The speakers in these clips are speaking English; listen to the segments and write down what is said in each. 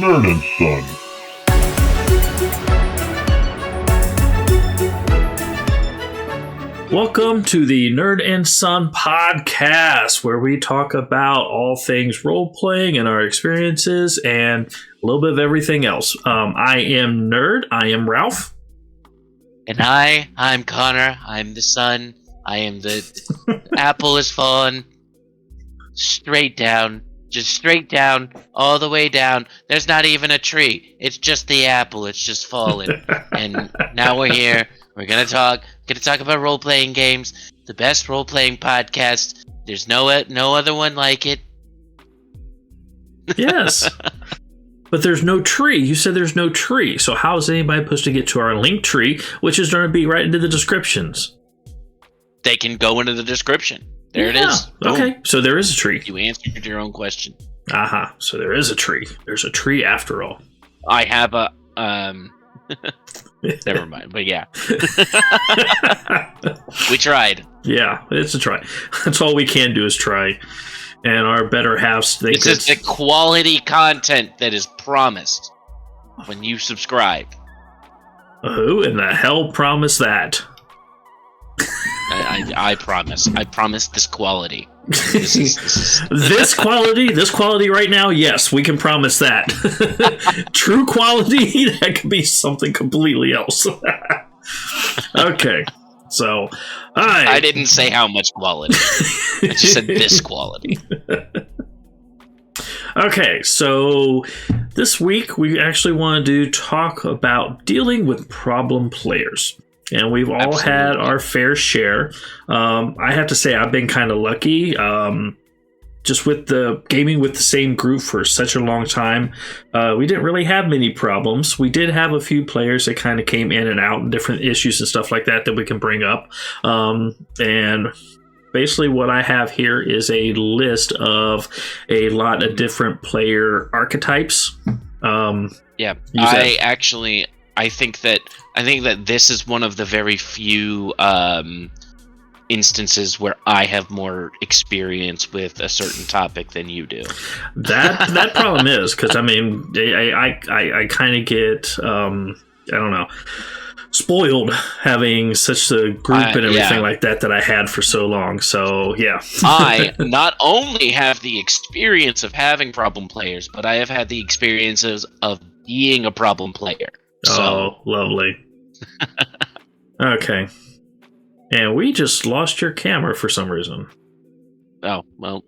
NerdandSon. Welcome to the Nerd and Son podcast, where we talk about all things role-playing and our experiences and a little bit of everything else. I am Nerd. I am Ralph. And I'm Connor. I'm the son. I am the apple is fallen straight down. Just straight down, all the way down. There's not even a tree. It's just the apple. It's just fallen. And now we're here. We're gonna talk about role-playing games. The best role-playing podcast. There's no other one like it. Yes. But there's no tree. You said there's no tree. So how is anybody supposed to get to our link tree, which is going to be right into the descriptions? They can go into the description. There it is. Boom. Okay, so there is a tree. You answered your own question. Aha, so there is a tree. There's a tree after all. I have a never mind, but yeah. We tried. Yeah, it's a try. That's all we can do is try. And our better halves think this is the quality content that is promised when you subscribe. Who in the hell promised that? I promise. I promise this quality. This is this quality right now, yes, we can promise that. True quality, that could be something completely else. Okay, so I didn't say how much quality. I just said this quality. Okay, so this week we actually wanted to talk about dealing with problem players. And we've all had our fair share. I have to say I've been kind of lucky. Just with the gaming with the same group for such a long time, we didn't really have many problems. We did have a few players that kind of came in and out and different issues and stuff like that we can bring up. And basically what I have here is a list of a lot of different player archetypes. Yeah, I think that this is one of the very few instances where I have more experience with a certain topic than you do. That problem is because I mean I kind of get I don't know, spoiled having such a group and everything like that I had for so long. So yeah, I not only have the experience of having problem players, but I have had the experiences of being a problem player. So. Oh, lovely. Okay. And we just lost your camera for some reason. Oh, well.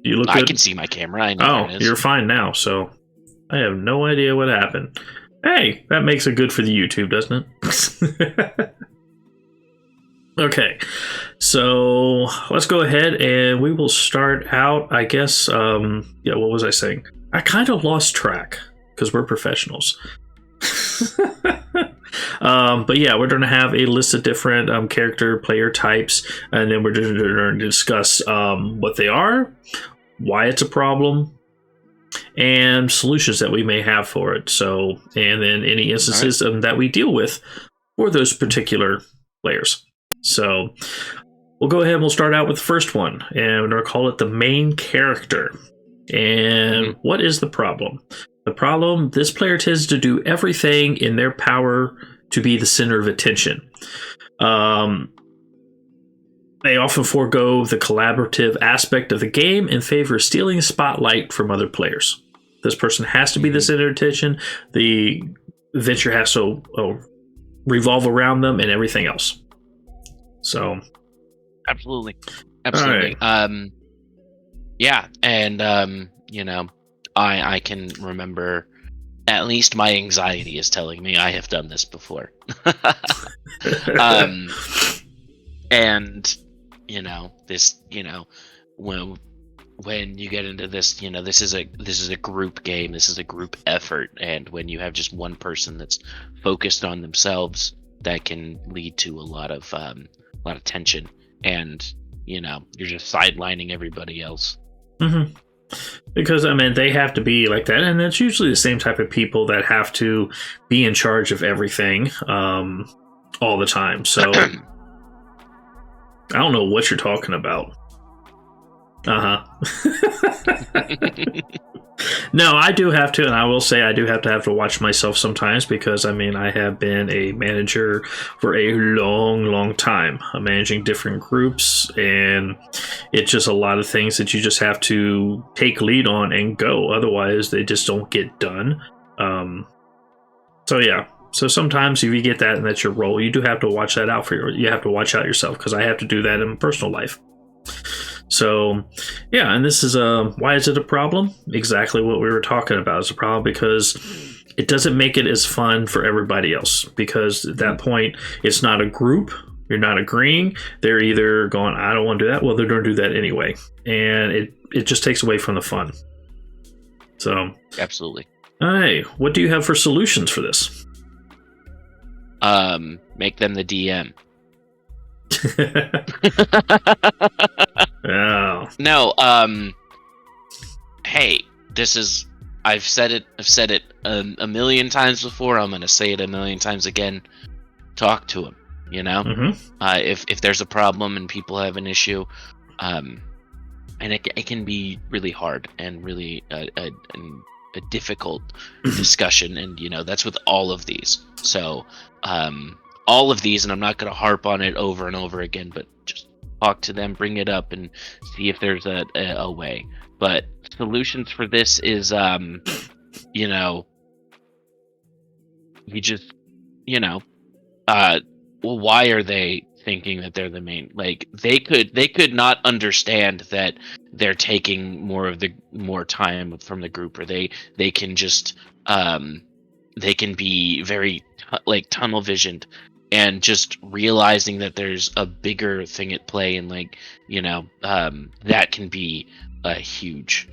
You look I good. Can see my camera. I know it is. You're fine now, so I have no idea what happened. Hey, that makes it good for the YouTube, doesn't it? Okay. So let's go ahead and we will start out, I guess, what was I saying? I kind of lost track because we're professionals. But yeah, we're going to have a list of different character player types, and then we're going to discuss what they are, why it's a problem, and solutions that we may have for it. So, and then any instances that we deal with for those particular players. So we'll go ahead and we'll start out with the first one, and we're going to call it the main character. And what is the problem? The problem, this player tends to do everything in their power to be the center of attention. They often forego the collaborative aspect of the game in favor of stealing a spotlight from other players. This person has to be the center of attention. The adventure has to revolve around them and everything else. So, absolutely. Right. Yeah, and I can remember, at least my anxiety is telling me I have done this before. And this, when you get into this, this is a group game, this is a group effort, and when you have just one person that's focused on themselves, that can lead to a lot of tension, and you're just sidelining everybody else. Mm-hmm. Because, I mean, they have to be like that, and it's usually the same type of people that have to be in charge of everything all the time. So, I don't know what you're talking about. No, I do have to, and I will say I do have to watch myself sometimes because I mean I have been a manager for a long time, managing different groups, and it's just a lot of things that you just have to take lead on and go. Otherwise, they just don't get done. So yeah. So sometimes if you get that and that's your role, you do have to watch that out you have to watch out yourself, because I have to do that in my personal life. So yeah, and this is why is it a problem? Exactly what we were talking about. It's a problem because it doesn't make it as fun for everybody else, because at that point it's not a group. You're not agreeing. They're either going, I don't want to do that. Well, they're going to do that anyway. And it just takes away from the fun. So Absolutely. Hey, what do you have for solutions for this? Make them the DM. Oh. No, hey, this is, I've said it a million times before. I'm going to say it a million times again. Talk to them, you know? Mm-hmm. If there's a problem and people have an issue, and it can be really hard and really a difficult discussion, and you know that's with all of these. So all of these, and I'm not going to harp on it over and over again, but just talk to them, bring it up, and see if there's a way. But solutions for this is you know, you just, you know, well, why are they thinking that they're the main? Like they could not understand that they're taking more time from the group, or they can just they can be very like tunnel visioned, and just realizing that there's a bigger thing at play, and like, you know, that can be a huge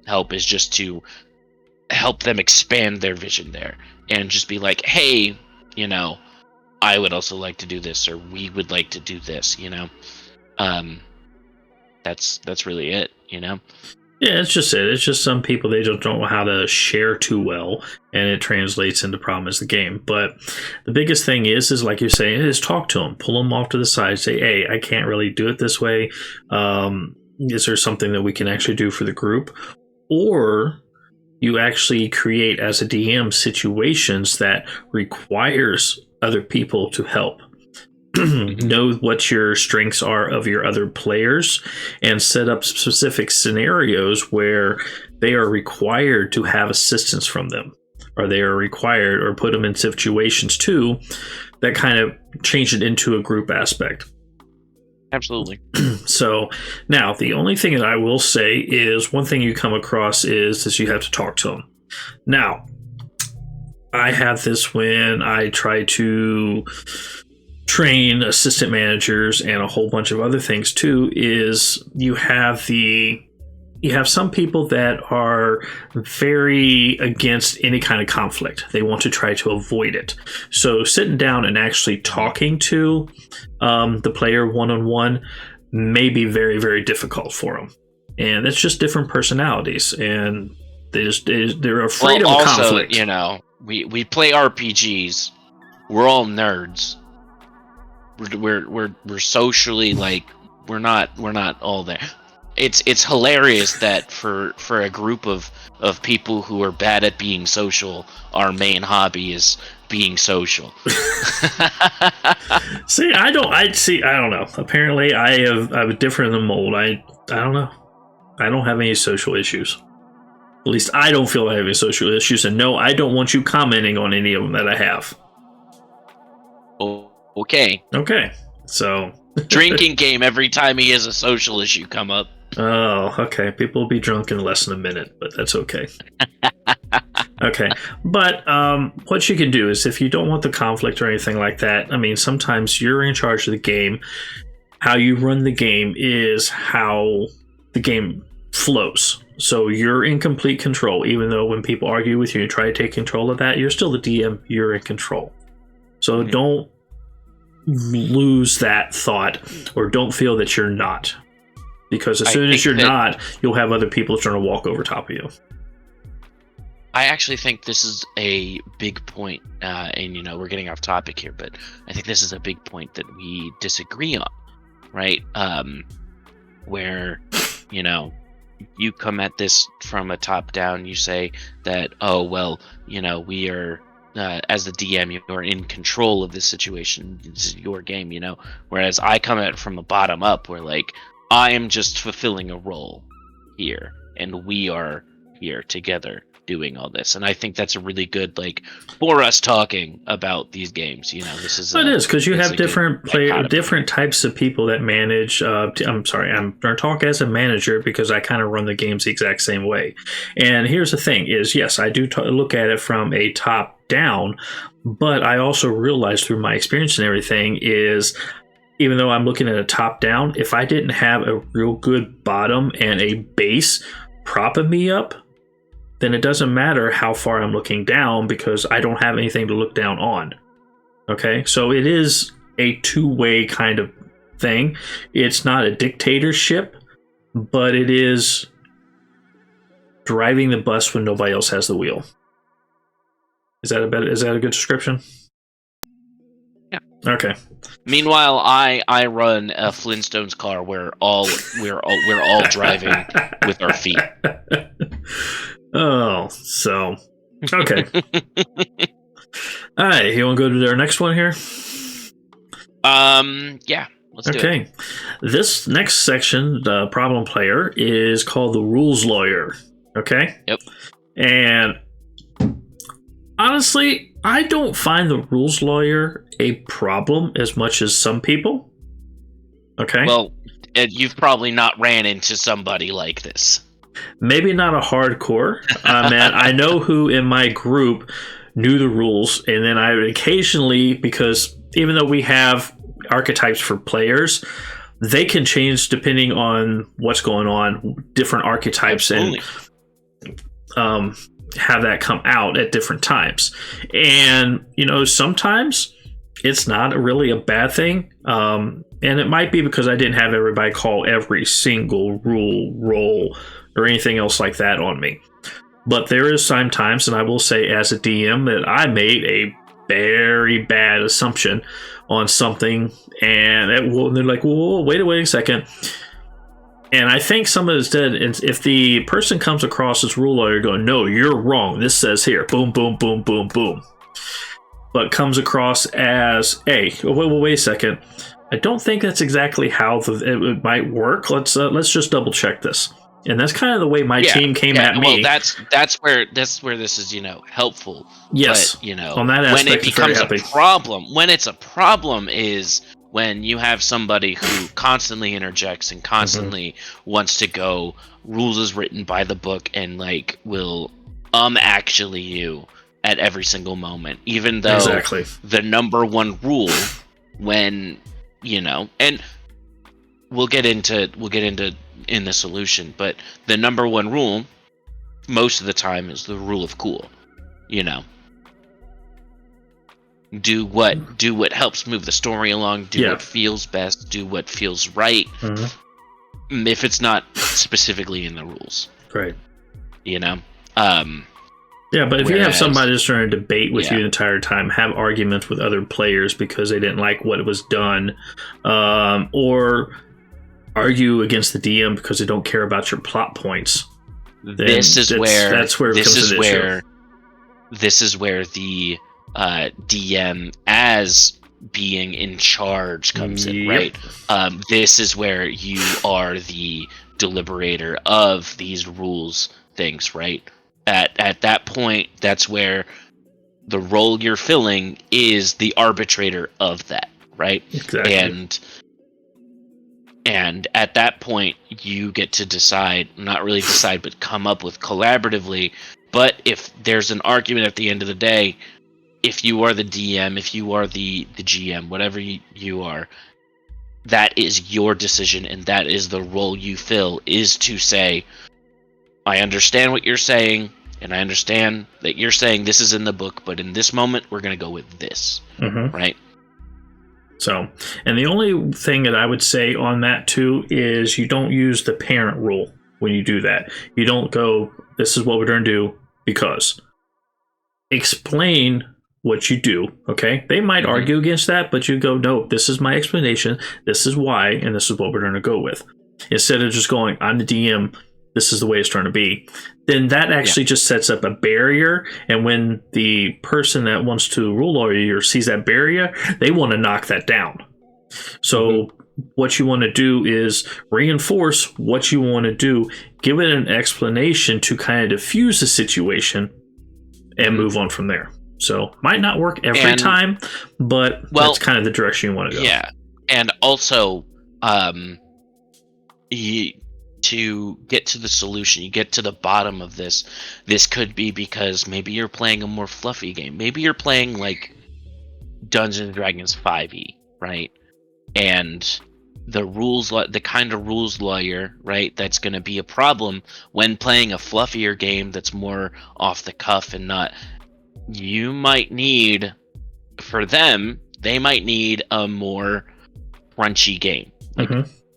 help, is just to help them expand their vision there, and just be like, hey, you know, I would also like to do this, or we would like to do this, you know. That's really it, you know. Yeah, it's just it. It's just some people, they just don't know how to share too well, and it translates into problems in the game. But the biggest thing is like you're saying, is talk to them, pull them off to the side, say, hey, I can't really do it this way. Is there something that we can actually do for the group? Or you actually create, as a DM, situations that requires other people to help. Know what your strengths are of your other players, and set up specific scenarios where they are required to have assistance from them, or they are required, or put them in situations too that kind of change it into a group aspect. Absolutely. So now the only thing that I will say is, one thing you come across is you have to talk to them. Now, I have this when I try to train assistant managers and a whole bunch of other things too, is you have some people that are very against any kind of conflict. They want to try to avoid it. So sitting down and actually talking to the player one-on-one may be very, very difficult for them. And it's just different personalities, and they're afraid of also, conflict. You know, we play RPGs. We're all nerds. We're socially, like, we're not all there. It's hilarious that for a group of people who are bad at being social, our main hobby is being social. I don't know. Apparently I'm different in the mold. I don't know. I don't have any social issues. At least I don't feel I have any social issues, and no, I don't want you commenting on any of them that I have. Oh, okay. So drinking game every time he has a social issue come up. Oh, okay. People will be drunk in less than a minute, but that's okay. Okay. But what you can do is, if you don't want the conflict or anything like that, I mean, sometimes you're in charge of the game. How you run the game is how the game flows. So you're in complete control, even though when people argue with you and try to take control of that, you're still the DM, you're in control. So don't lose that thought, or don't feel that you're not. Because as soon as you're not, you'll have other people trying to walk over top of you. I actually think this is a big point, and you know, we're getting off topic here, but I think this is a big point that we disagree on, right? Where, you know, you come at this from a top down. You say that, oh well, we are as the DM, you are in control of this situation. This is your game, Whereas I come at it from a bottom up, where like I am just fulfilling a role here, and we are here together doing all this. And I think that's a really good, like, for us talking about these games. This is it is, because you have different types of people that manage. I'm sorry, I'm going to talk as a manager because I kind of run the games the exact same way. And here's the thing: is yes, I do look at it from a top down, but I also realize through my experience and everything is, even though I'm looking at a top down, if I didn't have a real good bottom and a base propping me up, then it doesn't matter how far I'm looking down because I don't have anything to look down on. Okay, so it is a two-way kind of thing. It's not a dictatorship, but it is driving the bus when nobody else has the wheel. Is that a good description? Yeah. Okay. Meanwhile, I run a Flintstones car where we're all driving with our feet. Oh, so okay. All right, you want to go to our next one here? Yeah, let's do it. Okay, this next section, the problem player, is called the rules lawyer. Okay. Yep. And honestly, I don't find the rules lawyer a problem as much as some people. Okay. Well, you've probably not ran into somebody like this. Maybe not a hardcore. Man, I know who in my group knew the rules, and then I would occasionally, because even though we have archetypes for players, they can change depending on what's going on, different archetypes. Absolutely. And have that come out at different times. And, sometimes it's not really a bad thing. And it might be because I didn't have everybody call every single roll or anything else like that on me. But there is sometimes, and I will say as a DM, that I made a very bad assumption on something, and they're like, whoa, wait a second. And I think some of it's dead. If the person comes across as rule lawyer going, no, you're wrong, this says here, boom, boom, boom, boom, boom, but comes across as, hey, wait a second, I don't think that's exactly how it might work. Let's just double check this. And that's kind of the way my team came at me. Well, that's where this is, helpful. Yes. But, on that aspect, when it becomes a problem, when it's a problem is when you have somebody who constantly interjects and constantly wants to go, rules is written by the book, and like will actually you at every single moment, even though the number one rule, when and we'll get into in the solution, but the number one rule most of the time is the rule of cool. Do what helps move the story along, what feels best, do what feels right, if it's not specifically in the rules. Right. But if you have somebody just trying to debate with you the entire time, have arguments with other players because they didn't like what was done, or argue against the DM because they don't care about your plot points, this is where the DM as being in charge comes in, right? This is where you are the deliberator of these rules things, right? At that point, that's where the role you're filling is the arbitrator of that, right? Exactly. And at that point, you get to decide, not really decide, but come up with collaboratively. But if there's an argument at the end of the day, if you are the DM, if you are the GM, whatever you are, that is your decision, and that is the role you fill, is to say, I understand what you're saying, and I understand that you're saying this is in the book, but in this moment, we're going to go with this, right? So, and the only thing that I would say on that too is you don't use the parent rule when you do that. You don't go, this is what we're going to do because. Explain what you do, okay? They might argue against that, but you go, no, this is my explanation, this is why, and this is what we're going to go with. Instead of just going, I'm the DM, this is the way it's going to be, then that actually just sets up a barrier. And when the person that wants to rule over you sees that barrier, they want to knock that down. So what you want to do is reinforce what you want to do, give it an explanation to kind of diffuse the situation, and move on from there. So might not work every time, but that's kind of the direction you want to go. Yeah, and also, to get to the solution, you get to the bottom of this. This could be because maybe you're playing a more fluffy game. Maybe you're playing like Dungeons and Dragons 5e, right? And the kind of rules lawyer, right, that's going to be a problem when playing a fluffier game that's more off the cuff and not. You might need, for them, they might need a more crunchy game, like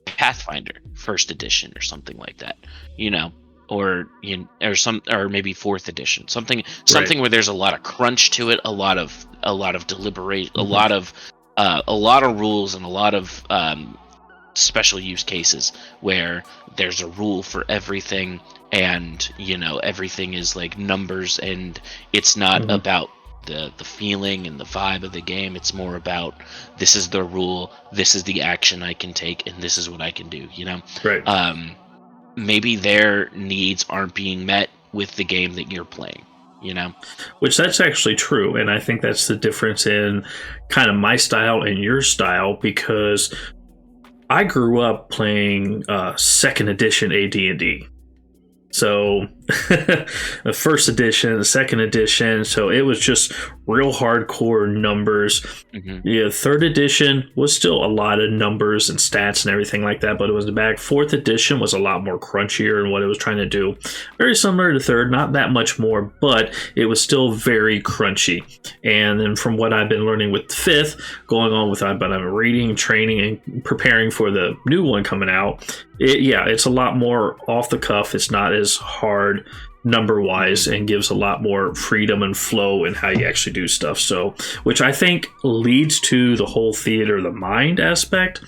Pathfinder First Edition or something like that, or maybe Fourth Edition, something where there's a lot of crunch to it, a lot of deliberate, a lot of rules, and a lot of special use cases where there's a rule for everything, and everything is like numbers, and it's not about the feeling and the vibe of the game. It's more about, this is the rule, this is the action I can take, and this is what I can do. Right. Maybe their needs aren't being met with the game that you're playing. Which that's actually true, and I think that's the difference in kind of my style and your style, because I grew up playing second edition AD&D. So the first edition, the second edition, so it was just real hardcore numbers. Yeah, third edition was still a lot of numbers and stats and everything like that, but it was back. Fourth edition was a lot more crunchier in what it was trying to do. Very similar to third, not that much more, but it was still very crunchy. And then from what I've been learning with fifth, going on with I've been reading, training, and preparing for the new one coming out, it's a lot more off the cuff. It's not as hard number wise, and gives a lot more freedom and flow in how you actually do stuff. So, which I think leads to the whole theater of the mind aspect,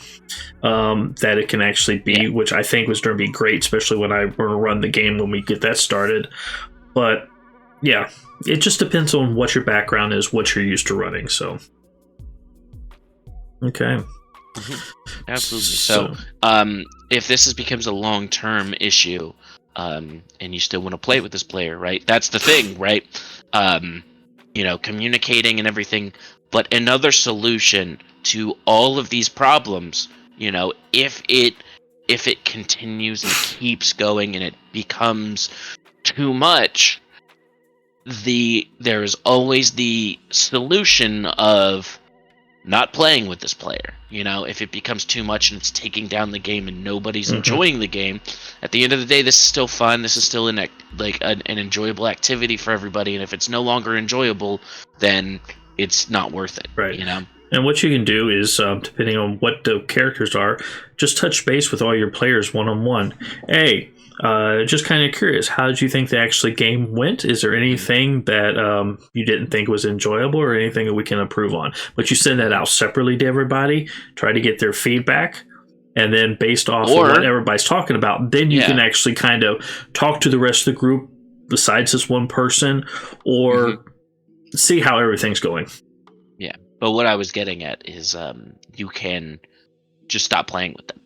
that it can actually be, which I think was going to be great, especially when I run the game when we get that started. But yeah, it just depends on what your background is, what you're used to running. So, okay. Absolutely. So, if this becomes a long-term issue, and you still want to play with this player, right? That's the thing, right? Communicating and everything. But another solution to all of these problems, if it continues and keeps going and it becomes too much, there is always the solution of not playing with this player. If it becomes too much and it's taking down the game and nobody's enjoying the game, at the end of the day, this is still fun. This is still an enjoyable activity for everybody. And if it's no longer enjoyable, then it's not worth it. Right. And what you can do is, depending on what the characters are, just touch base with all your players one-on-one. Hey, just kind of curious, how did you think the actual game went? Is there anything that you didn't think was enjoyable, or anything that we can improve on? But you send that out separately to everybody, try to get their feedback, and then based off of what everybody's talking about, then you can actually kind of talk to the rest of the group besides this one person, or see how everything's going. Yeah, but what I was getting at is you can just stop playing with them.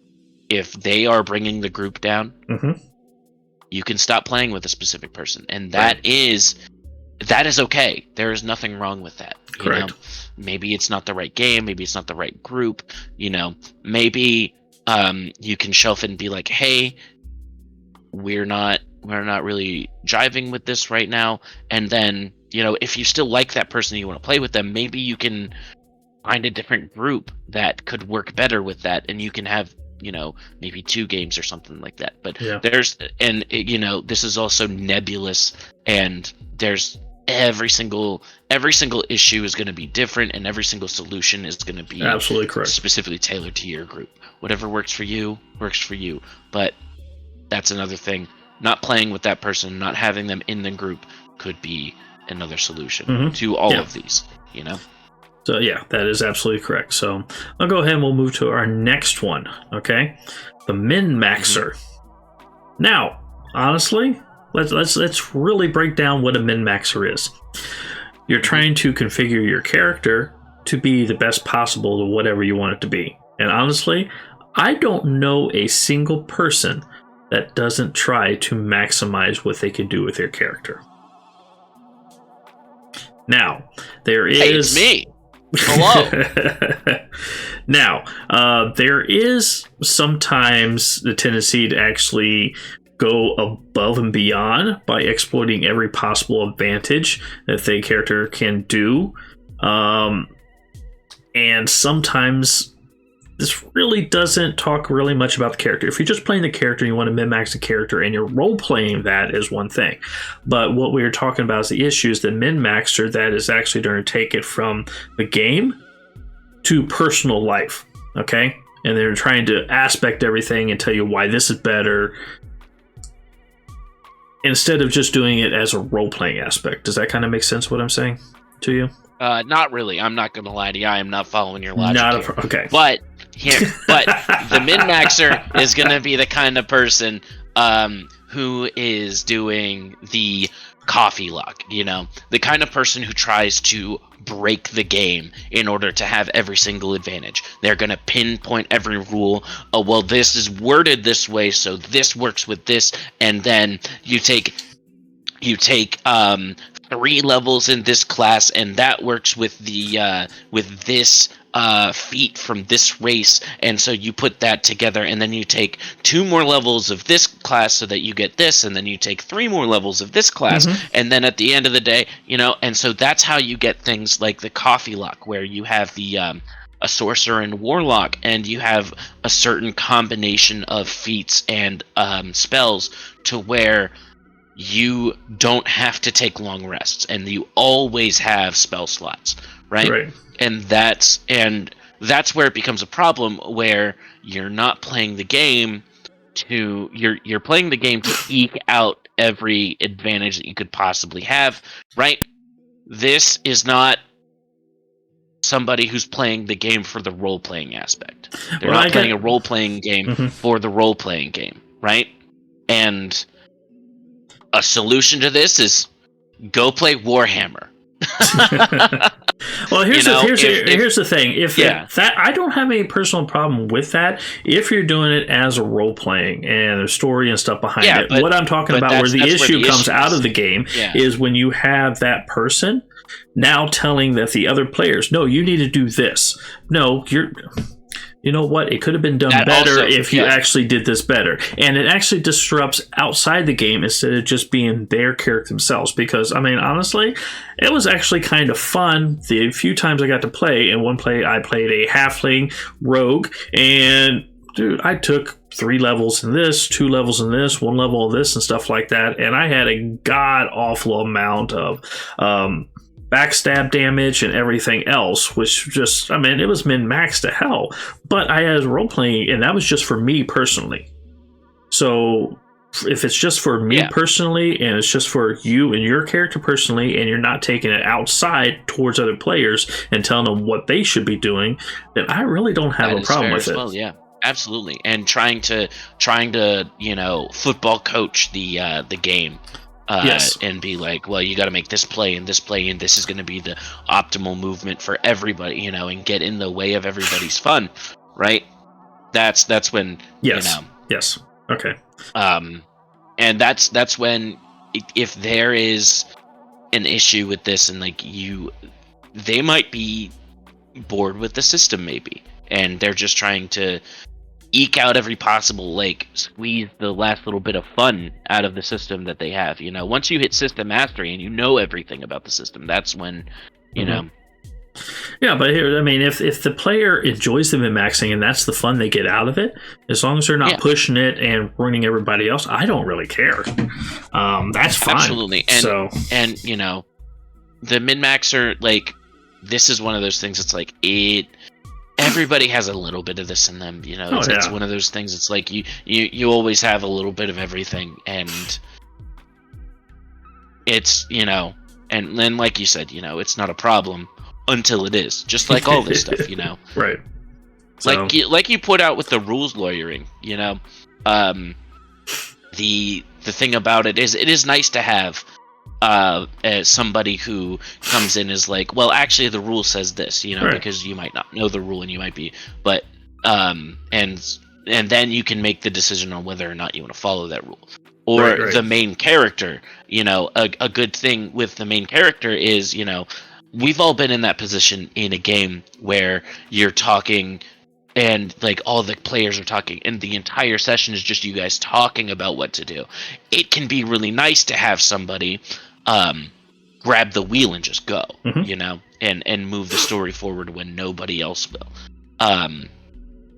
If they are bringing the group down, you can stop playing with a specific person, and that is okay. There is nothing wrong with that. Correct. Maybe it's not the right game, maybe it's not the right group. Maybe you can shelf it and be like, hey, we're not really jiving with this right now. And then if you still like that person and you want to play with them, maybe you can find a different group that could work better with that, and you can have maybe 2 games or something like that. But this is also nebulous, and there's every single issue is going to be different, and every single solution is going to be absolutely correct, specifically tailored to your group. Whatever works for you works for you. But that's another thing. Not playing with that person, not having them in the group, could be another solution to all of these. So yeah, that is absolutely correct. So I'll go ahead and we'll move to our next one. Okay, the min-maxer. Now, honestly, let's really break down what a min-maxer is. You're trying to configure your character to be the best possible to whatever you want it to be. And honestly, I don't know a single person that doesn't try to maximize what they can do with their character. Now, there is... Hey, it's me! Hello! Now, there is sometimes the tendency to actually go above and beyond by exploiting every possible advantage that the character can do. And sometimes this really doesn't talk really much about the character. If you're just playing the character and you want to min-max the character and you're role-playing, that is one thing. But what we were talking about is the issues, the min-maxer that is actually going to take it from the game to personal life, okay? And they're trying to aspect everything and tell you why this is better instead of just doing it as a role-playing aspect. Does that kind of make sense what I'm saying to you? Not really. I'm not going to lie to you. I am not following your logic. Okay. But the min-maxer is going to be the kind of person who is doing the coffee luck, the kind of person who tries to break the game in order to have every single advantage. They're going to pinpoint every rule. Oh, well, this is worded this way, so this works with this, and then you take 3 levels in this class, and that works with the with this feat from this race, and so you put that together, and then you take 2 more levels of this class so that you get this, and then you take 3 more levels of this class, and then at the end of the day, and so that's how you get things like the coffee luck, where you have the a sorcerer and warlock, and you have a certain combination of feats and spells to where you don't have to take long rests, and you always have spell slots, right? And that's where it becomes a problem, where you're not playing the game to you're playing the game to eke out every advantage that you could possibly have, right? This is not somebody who's playing the game for the role-playing aspect. They're not playing a role-playing game for the role-playing game, right? And a solution to this is go play Warhammer. Well, here's the thing. That I don't have any personal problem with that if you're doing it as a role playing and there's story and stuff behind it. What I'm talking about, where the issue comes out of the game, is when you have that person now telling that the other players, no, you need to do this. No, you know what? It could have been done better if you actually did this better. And it actually disrupts outside the game instead of just being their character themselves. Because, I mean, honestly, it was actually kind of fun the few times I got to play. In one play, I played a halfling rogue. And, dude, I took 3 levels in this, 2 levels in this, 1 level of this, and stuff like that. And I had a god-awful amount of backstab damage and everything else, which just, I mean, it was min-maxed to hell. But I had role-playing, and that was just for me personally. So if it's just for me personally, and it's just for you and your character personally, and you're not taking it outside towards other players and telling them what they should be doing, then I really don't have a problem with it. Well, yeah. Absolutely. And trying to football coach the game. And be like, well, you got to make this play, and this is going to be the optimal movement for everybody, and get in the way of everybody's fun, right? That's when, Yes. Okay. And that's when, if there is an issue with this, and they might be bored with the system, maybe, and they're just trying to eke out every possible, squeeze the last little bit of fun out of the system that they have. Once you hit system mastery and you know everything about the system, that's when, know. Yeah, but here, I mean, if the player enjoys the min-maxing and that's the fun they get out of it, as long as they're not pushing it and ruining everybody else, I don't really care. That's fine. Absolutely. And the min-maxer, this is one of those things that's everybody has a little bit of this in them, It's one of those things. It's like you always have a little bit of everything, and it's and then like you said, it's not a problem until it is. Just like all this stuff, Right. So. Like you put out with the rules lawyering, the the thing about it is nice to have as somebody who comes in is like, well, actually the rule says this, you know, Right. because you might not know the rule and you might be, but and then you can make the decision on whether or not you want to follow that rule. Or Right. the main character, you know, a good thing with the main character is, you know, we've all been in that position in a game where you're talking and like all the players are talking and the entire session is just you guys talking about what to do. It can be really nice to have somebody grab the wheel and just go, Mhm. you know, and move the story forward when nobody else will.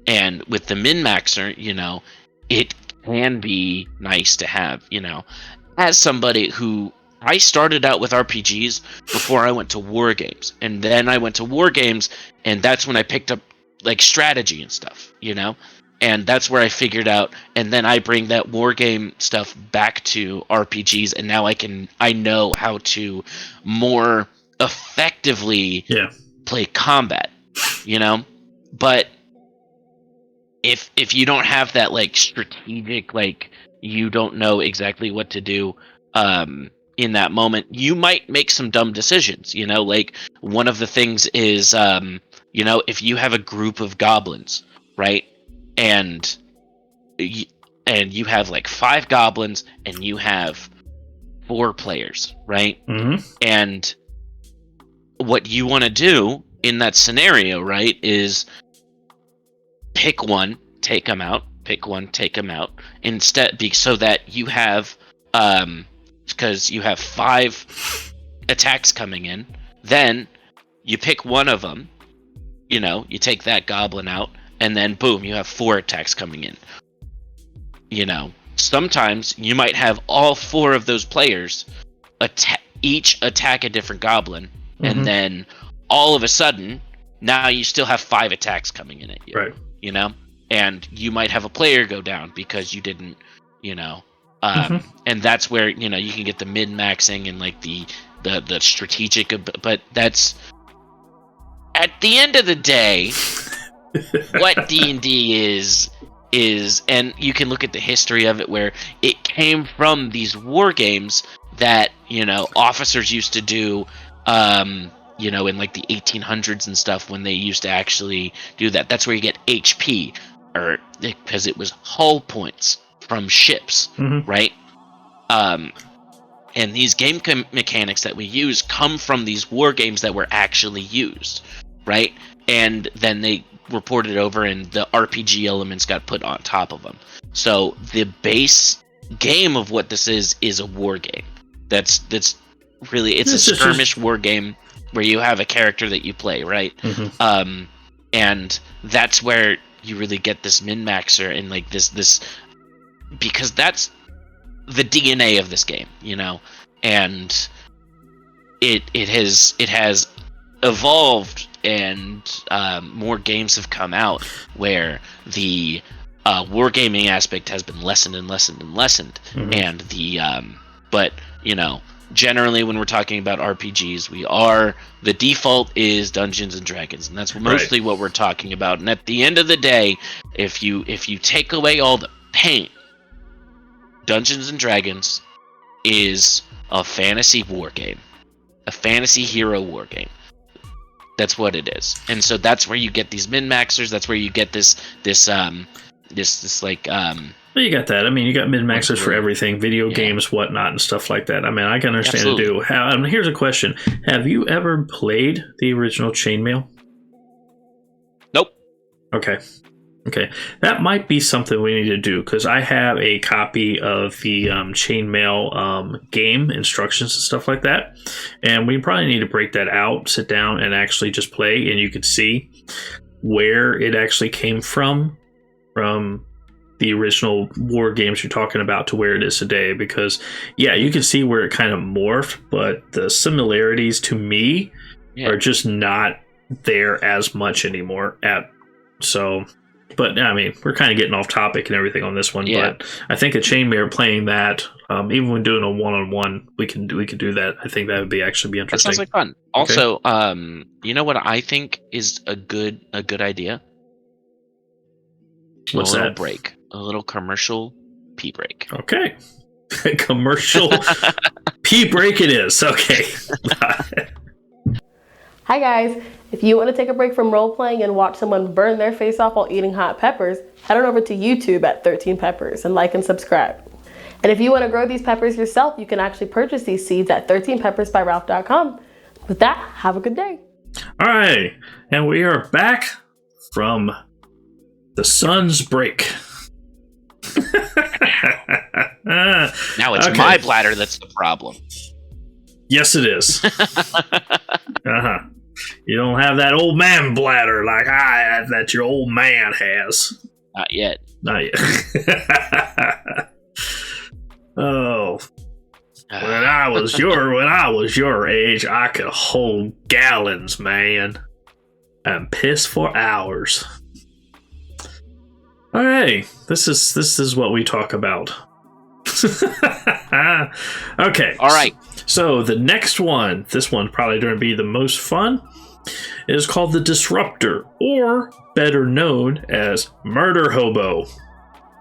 And with the min-maxer, you know, it can be nice to have, you know, as somebody who I started out with RPGs before I went to war games, and then I went to war games, and that's when I picked up like strategy and stuff, you know, and that's where I figured out, and then I bring that war game stuff back to RPGs, and now I know how to more effectively Yeah. play combat, you know, but if you don't have that like strategic, like you don't know exactly what to do in that moment, you might make some dumb decisions, you know, like one of the things is you know, if you have a group of goblins, right, and you have like 5 goblins and you have 4 players, right, Mhm. and what you want to do in that scenario, right, is pick one, take them out. Pick one, take them out. Instead, so that you have, because you have 5 attacks coming in. Then you pick one of them. You know, you take that goblin out, and then boom, you have 4 attacks coming in. You know, sometimes you might have all 4 of those players each attack a different goblin, and Mhm. then all of a sudden, now you still have 5 attacks coming in at you. Right. You know, and you might have a player go down because you didn't, you know, Mhm. and that's where, you know, you can get the min-maxing and like the strategic, but that's at the end of the day what D&D is, and you can look at the history of it where it came from these war games that, you know, officers used to do, you know, in like the 1800s and stuff, when they used to actually do that. That's where you get HP, or because it was hull points from ships, Mhm. right? And these game mechanics that we use come from these war games that were actually used, right? And then they reported over, and the RPG elements got put on top of them. So the base game of what this is a war game. That's really, it's a skirmish war game where you have a character that you play, right? Mhm. And that's where you really get this min-maxer and like this because that's the DNA of this game, you know, and it has evolved, and more games have come out where the wargaming aspect has been lessened and lessened and lessened, Mhm. and the but you know, generally when we're talking about RPGs, the default is Dungeons and Dragons, and that's mostly what we're talking about. And at the end of the day, if you take away all the paint, Dungeons and Dragons is a fantasy war game, a fantasy hero war game. That's what it is, and so that's where you get these min-maxers. That's where you get this like Well, you got that. I mean, you got min-maxers for everything, video games, whatnot, and stuff like that. I mean, I can understand it do. Here's a question: have you ever played the original Chainmail? Nope. Okay, that might be something we need to do, because I have a copy of the Chainmail game instructions and stuff like that, and we probably need to break that out, sit down, and actually just play, and you can see where it actually came from the original war games you're talking about to where it is today. Because yeah, you can see where it kind of morphed, but the similarities to me are just not there as much anymore. But I mean, we're kind of getting off topic and everything on this one. Yeah. But I think a Chainmail playing that, even when doing a one-on-one, we could do that. I think that would actually be That interesting. sounds like fun. Also, you know what I think is a good idea? What's a little that? break, a little commercial pee break. Okay. Commercial pee break it is. Okay. Hi guys, if you want to take a break from role-playing and watch someone burn their face off while eating hot peppers, head on over to YouTube at 13 Peppers and like and subscribe. And if you want to grow these peppers yourself, you can actually purchase these seeds at 13peppersbyralph.com. With that, have a good day. All right, and we are back from the sun's break. Now it's my bladder that's the problem. Yes, it is. You don't have that old man bladder like that your old man has. Not yet. Not yet. Oh. When I was your age, I could hold gallons, man, and piss for hours. Okay, this is what we talk about. Okay. All right. So the next one, this one probably going to be the most fun, is called the Disruptor, or better known as Murder Hobo.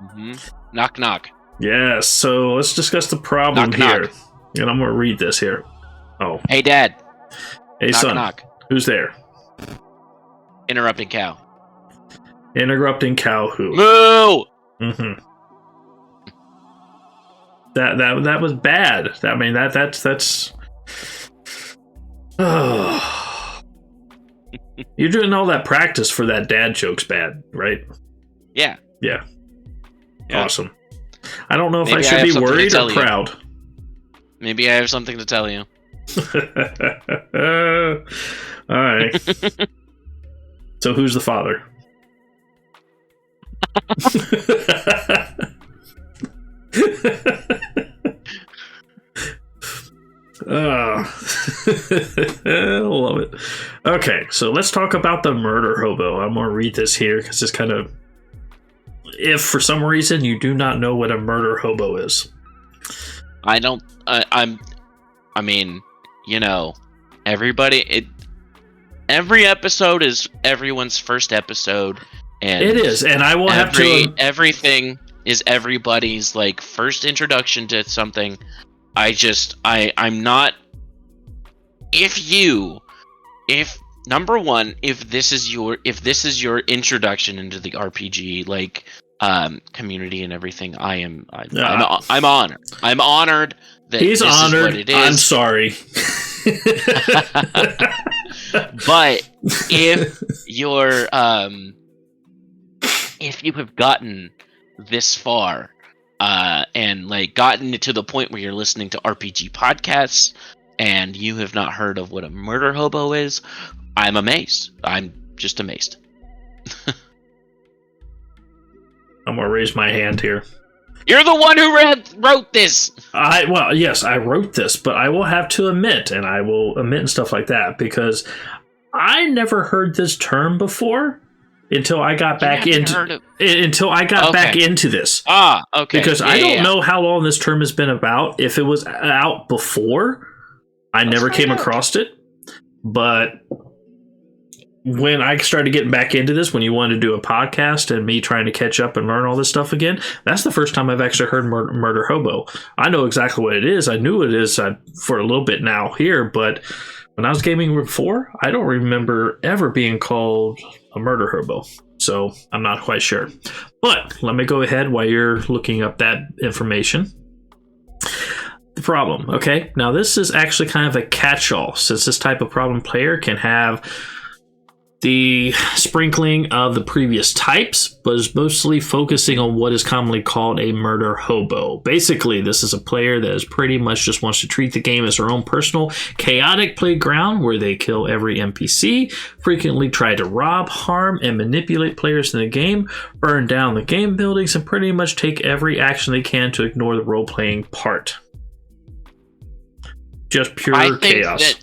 Mm-hmm. Knock knock. Yes. So let's discuss the problem here, and I'm going to read this here. Oh. Hey, Dad. Hey, knock, son. Knock. Who's there? Interrupting cow. Interrupting cow who? Moo! Mm-hmm. That was bad. I mean that's. Oh. You're doing all that practice for that dad joke's bad, right? Yeah. Yeah. Awesome. I don't know if Maybe I should be worried or proud. Maybe I have something to tell you. All right. So who's the father? I love it. Okay, so let's talk about the Murder Hobo. I'm going to read this here because it's kind of... If for some reason you do not know what a Murder Hobo is. I don't... I mean, you know, everybody... Every episode is everyone's first episode. And it is, and I will have to... Everything is everybody's, like, first introduction to something. I'm not... Number one, if this is your introduction into the RPG, like, community and everything, I'm honored. I'm honored that he's this honored. Is what it is. I'm sorry. But if you're if you have gotten this far and like gotten to the point where you're listening to RPG podcasts and you have not heard of what a murder hobo is, I'm amazed. I'm just amazed. I'm gonna raise my hand here. You're the one who wrote this. Yes, I wrote this, but I will have to admit, and I will admit and stuff like that, because I never heard this term before until I got back into back into this. Ah, okay. Because I don't know how long this term has been about. If it was out before, I never came across it. But when I started getting back into this, when you wanted to do a podcast and me trying to catch up and learn all this stuff again, that's the first time I've actually heard murder hobo. I know exactly what it is. I knew it is for a little bit now here, but when I was gaming before, I don't remember ever being called a murder hobo. So I'm not quite sure. But let me go ahead while you're looking up that information. The problem, okay? Now this is actually kind of a catch-all, since this type of problem player can have the sprinkling of the previous types, but is mostly focusing on what is commonly called a murder hobo. Basically, this is a player that is pretty much just wants to treat the game as their own personal chaotic playground where they kill every NPC, frequently try to rob, harm, and manipulate players in the game, burn down the game buildings, and pretty much take every action they can to ignore the role-playing part. Just pure chaos.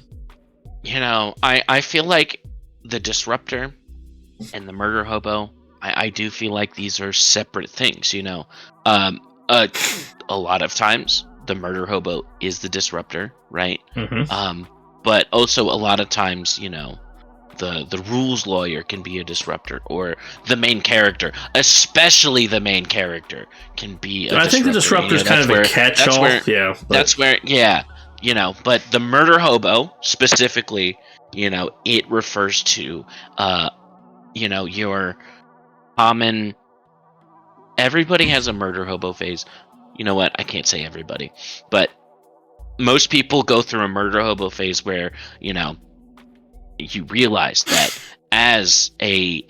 I feel like the Disruptor and the Murder Hobo, I do feel like these are separate things, a lot of times the Murder Hobo is the Disruptor, right? Mm-hmm. But also a lot of times, the rules lawyer can be a disruptor, or the main character, especially the main character, can be a disruptor. I think the disruptor is kind of a catch-all. Yeah, that's where, you know. But the murder hobo specifically, you know, it refers to, you know, your common. Everybody has a murder hobo phase. You know what? I can't say everybody, but most people go through a murder hobo phase where, you know, you realize that as a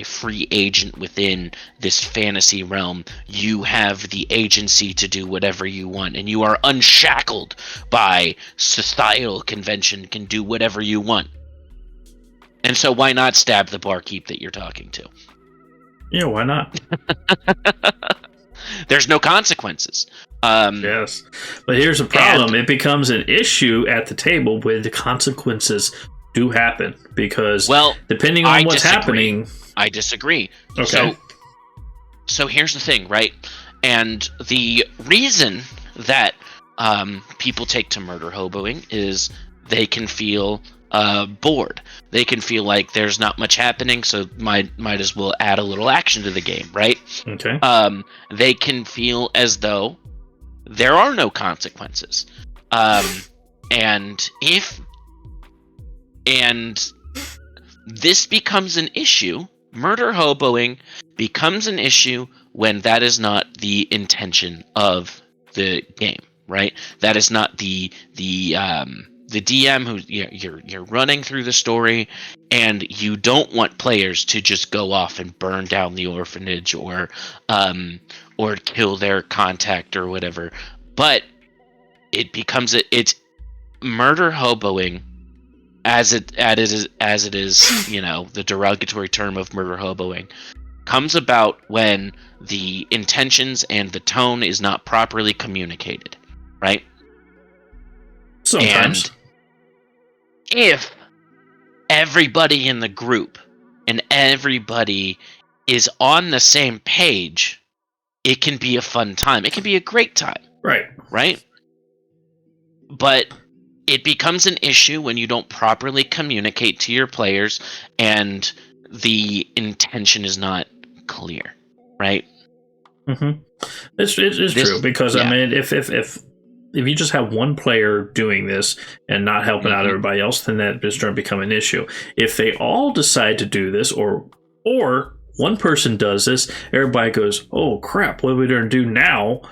free agent within this fantasy realm, you have the agency to do whatever you want, and you are unshackled by societal convention, can do whatever you want. And so why not stab the barkeep that you're talking to? Yeah, why not? There's no consequences. Yes, but here's the problem. It becomes an issue at the table when the consequences do happen, because depending on what's happening... I disagree. Okay. So here's the thing, right? And the reason that people take to murder hoboing is they can feel bored. They can feel like there's not much happening, so might as well add a little action to the game, right? Okay. They can feel as though there are no consequences, and this becomes an issue. Murder hoboing becomes an issue when that is not the intention of the game, right? That is not the DM who you're running through the story, and you don't want players to just go off and burn down the orphanage or kill their contact or whatever. But it becomes it's murder hoboing, as it is, you know, the derogatory term of murder hoboing comes about when the intentions and the tone is not properly communicated, right? Sometimes. And if everybody in the group and everybody is on the same page, it can be a fun time. It can be a great time. Right? But it becomes an issue when you don't properly communicate to your players and the intention is not clear, right? Mm-hmm. It's true, because I mean, if you just have one player doing this and not helping out everybody else, then that is going to become an issue. If they all decide to do this, or one person does this, everybody goes, "Oh crap, what are we going to do now?"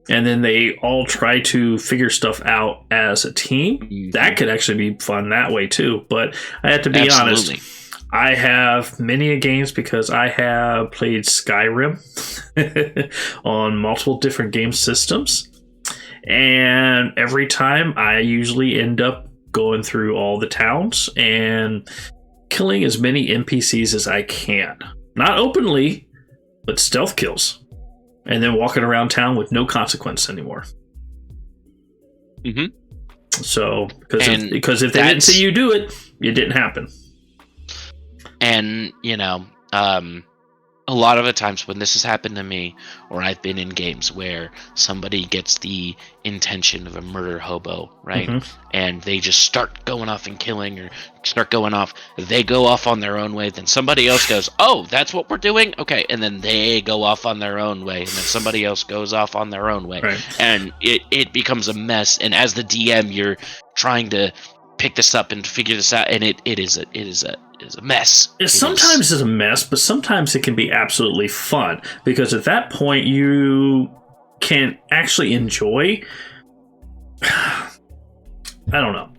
And then they all try to figure stuff out as a team. Mm-hmm. That could actually be fun that way too. But I have to be honest, I have many games, because I have played Skyrim on multiple different game systems. And every time I usually end up going through all the towns and killing as many NPCs as I can. Not openly, but stealth kills. And then walking around town with no consequence anymore. Mm-hmm. So, because if they didn't see you do it, it didn't happen. And, you know, a lot of the times when this has happened to me, or I've been in games where somebody gets the intention of a murder hobo, right? Mm-hmm. And they just start going off and killing, or start going off, they go off on their own way, then somebody else goes, "Oh, that's what we're doing? Okay." And then they go off on their own way, and then somebody else goes off on their own way. Right. And it becomes a mess. And as the DM, you're trying to pick this up and figure this out, and it is a mess. Sometimes it's a mess, but sometimes it can be absolutely fun, because at that point you can actually enjoy. I don't know.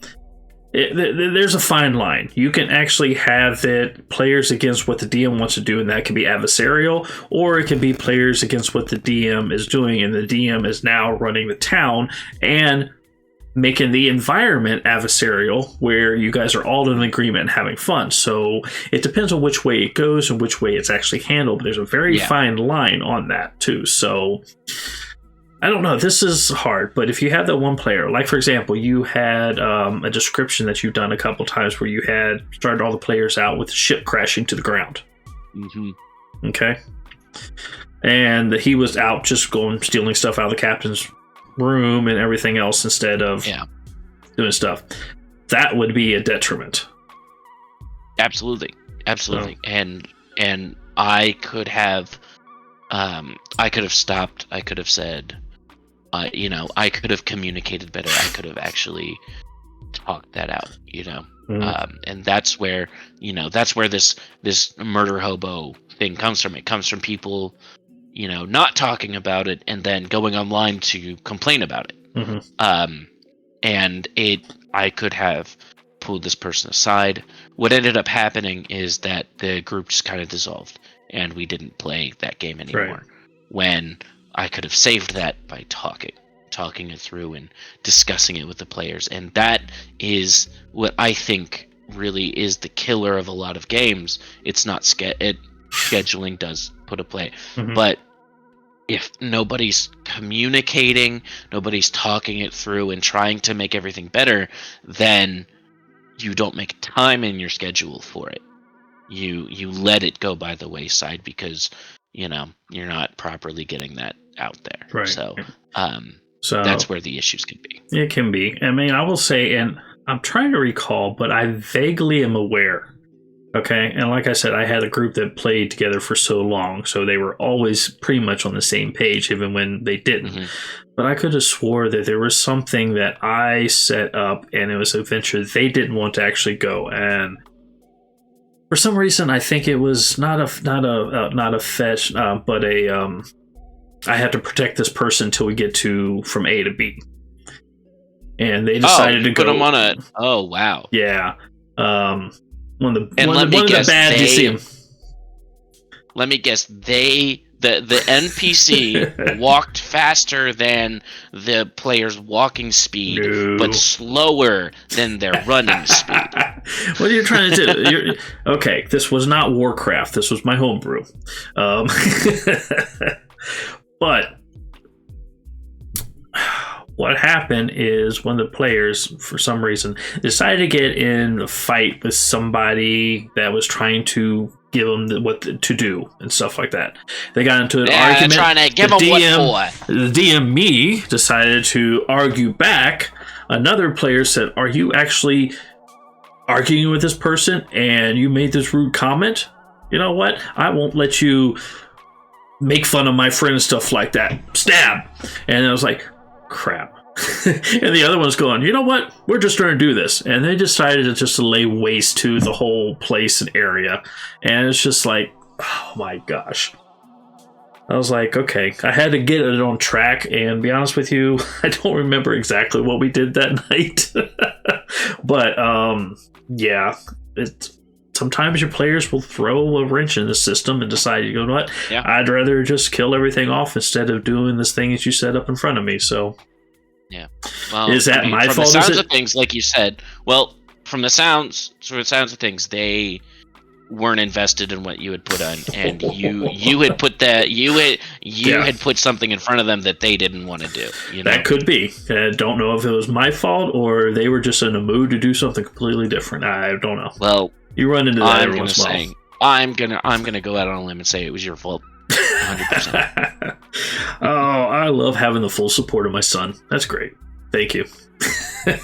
There's a fine line. You can actually have it players against what the DM wants to do, and that can be adversarial, or it can be players against what the DM is doing, and the DM is now running the town and making the environment adversarial, where you guys are all in agreement and having fun. So it depends on which way it goes and which way it's actually handled. There's a very fine line on that too. So I don't know. This is hard, but if you have that one player, like for example, you had a description that you've done a couple times where you had started all the players out with the ship crashing to the ground. Mm-hmm. Okay. And he was out just going, stealing stuff out of the captain's room and everything else instead of doing stuff. That would be a detriment. Absolutely. So, And I could have stopped. I could have said, I could have communicated better. I could have actually talked that out. And that's where this murder hobo thing comes from. It comes from people, not talking about it and then going online to complain about it. And I could have pulled this person aside. What ended up happening is that the group just kind of dissolved, and we didn't play that game anymore. Right. When I could have saved that by talking it through and discussing it with the players. And that is what I think really is the killer of a lot of games. It's not scheduling does put a play, but if nobody's communicating, nobody's talking it through and trying to make everything better, then you don't make time in your schedule for it. You let it go by the wayside because you're not properly getting that out there. Right. So so that's where the issues can be. It can be. I mean, I will say, and I'm trying to recall, but I vaguely am aware. Okay, and like I said, I had a group that played together for so long, so they were always pretty much on the same page, even when they didn't. But I could have swore that there was something that I set up, and it was a venture they didn't want to actually go. And for some reason, I think it was not a fetch, but I had to protect this person till we get from A to B. And they decided to go. Put them on a. Oh wow. Yeah. One of the bad you see them. Let me guess. The NPC walked faster than the player's walking speed, but slower than their running speed. What are you trying to do? Okay, this was not Warcraft. This was my homebrew. But what happened is one of the players, for some reason, decided to get in a fight with somebody that was trying to give them what to do and stuff like that. They got into an argument. Trying to give them what for. The DM, me, decided to argue back. Another player said, "Are you actually arguing with this person and you made this rude comment? You know what? I won't let you make fun of my friend and stuff like that. Stab." And I was like, crap. And the other one's going, you know what? We're just going to do this. And they decided to just lay waste to the whole place and area. And it's just like, oh my gosh. I was like, okay, I had to get it on track. And be honest with you, I don't remember exactly what we did that night. But yeah, sometimes your players will throw a wrench in the system and decide, you know what? Yeah. I'd rather just kill everything off instead of doing this thing that you set up in front of me. So, yeah. Well, is that my fault? From the sounds of things, like you said, from the sounds of things, they weren't invested in what you had put on, and you had put that had put something in front of them that they didn't want to do. That could be. I don't know if it was my fault or they were just in a mood to do something completely different. I don't know. Well, you run into that every once in a while. I'm gonna go out on a limb and say it was your fault. 100%. Oh, I love having the full support of my son. That's great. Thank you. But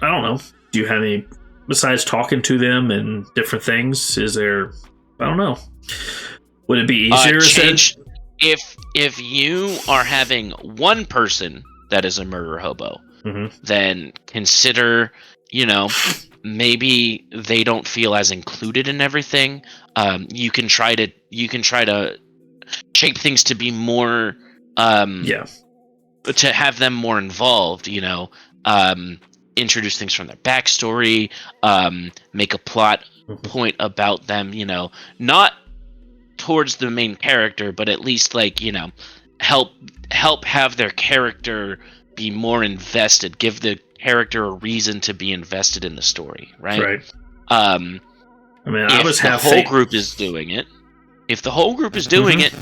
I don't know. Do you have any, besides talking to them and different things? Is there? I don't know. Would it be easier? If you are having one person that is a murder hobo, then consider, maybe they don't feel as included in everything. You can try to shape things to be more, to have them more involved. Introduce things from their backstory. Make a plot point about them. Not towards the main character, but at least help have their character be more invested. Give the character a reason to be invested in the story, right? Right. If the whole group is doing it,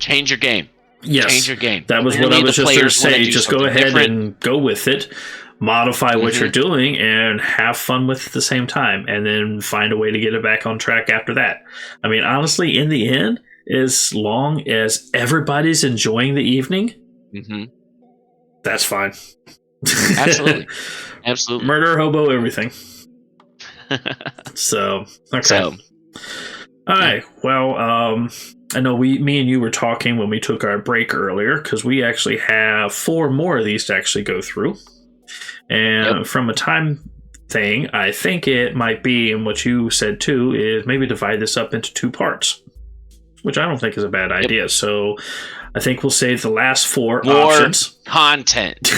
change your game. Yes. Change your game. That was what I was just going to say. Just go ahead and go with it. Modify what you're doing and have fun with it at the same time, and then find a way to get it back on track after that. I mean, honestly, in the end, as long as everybody's enjoying the evening, that's fine. Absolutely. Absolutely. Murder, hobo, everything. So, okay. So, all right. Well, I know me and you were talking when we took our break earlier, because we actually have 4 more of these to actually go through. And from a time thing, I think it might be, and what you said too, is maybe divide this up into 2 parts, which I don't think is a bad idea. So I think we'll save the last 4 more options. Content.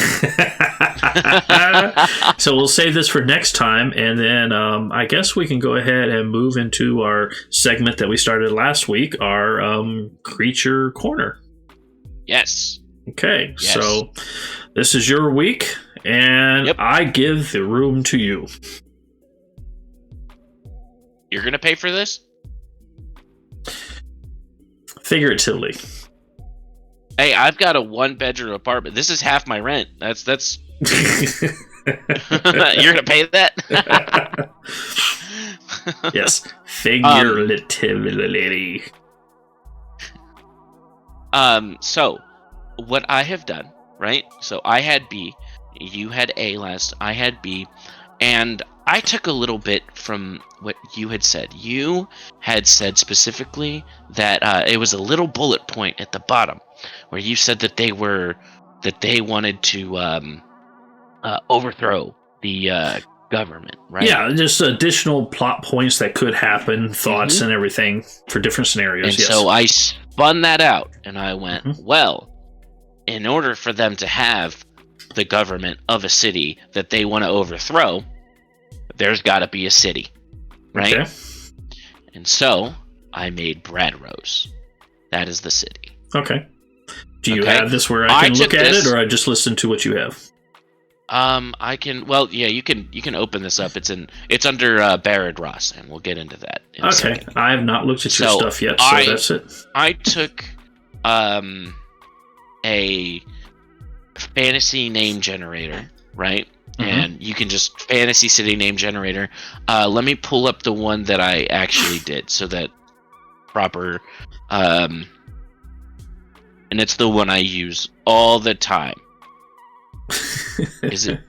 So we'll save this for next time, and then I guess we can go ahead and move into our segment that we started last week, our Creature Corner. Yes. Okay, so this is your week, and I give the room to you. You're going to pay for this? Figuratively. Hey, I've got a 1-bedroom apartment. This is half my rent. That's You're gonna pay that? Yes, figuratively. So what I have done, right? So I had B, you had A last, I had B, and I took a little bit from what you had said. You had said specifically that it was a little bullet point at the bottom where you said that they wanted to overthrow the government, right? Yeah, just additional plot points that could happen, thoughts and everything for different scenarios. And so I spun that out and I went, well, in order for them to have the government of a city that they want to overthrow, there's got to be a city, right? Okay. And so I made Brad Rose. That is the city. Okay. Do you have this where I can look at it, or I just listen to what you have? I can. Well, yeah, you can open this up. It's under Barrett Ross, and we'll get into that. In a second. I have not looked at your stuff yet, so that's it. I took a fantasy name generator, right? And you can just fantasy city name generator. Let me pull up the one that I actually did, so that proper. And it's the one I use all the time. Is it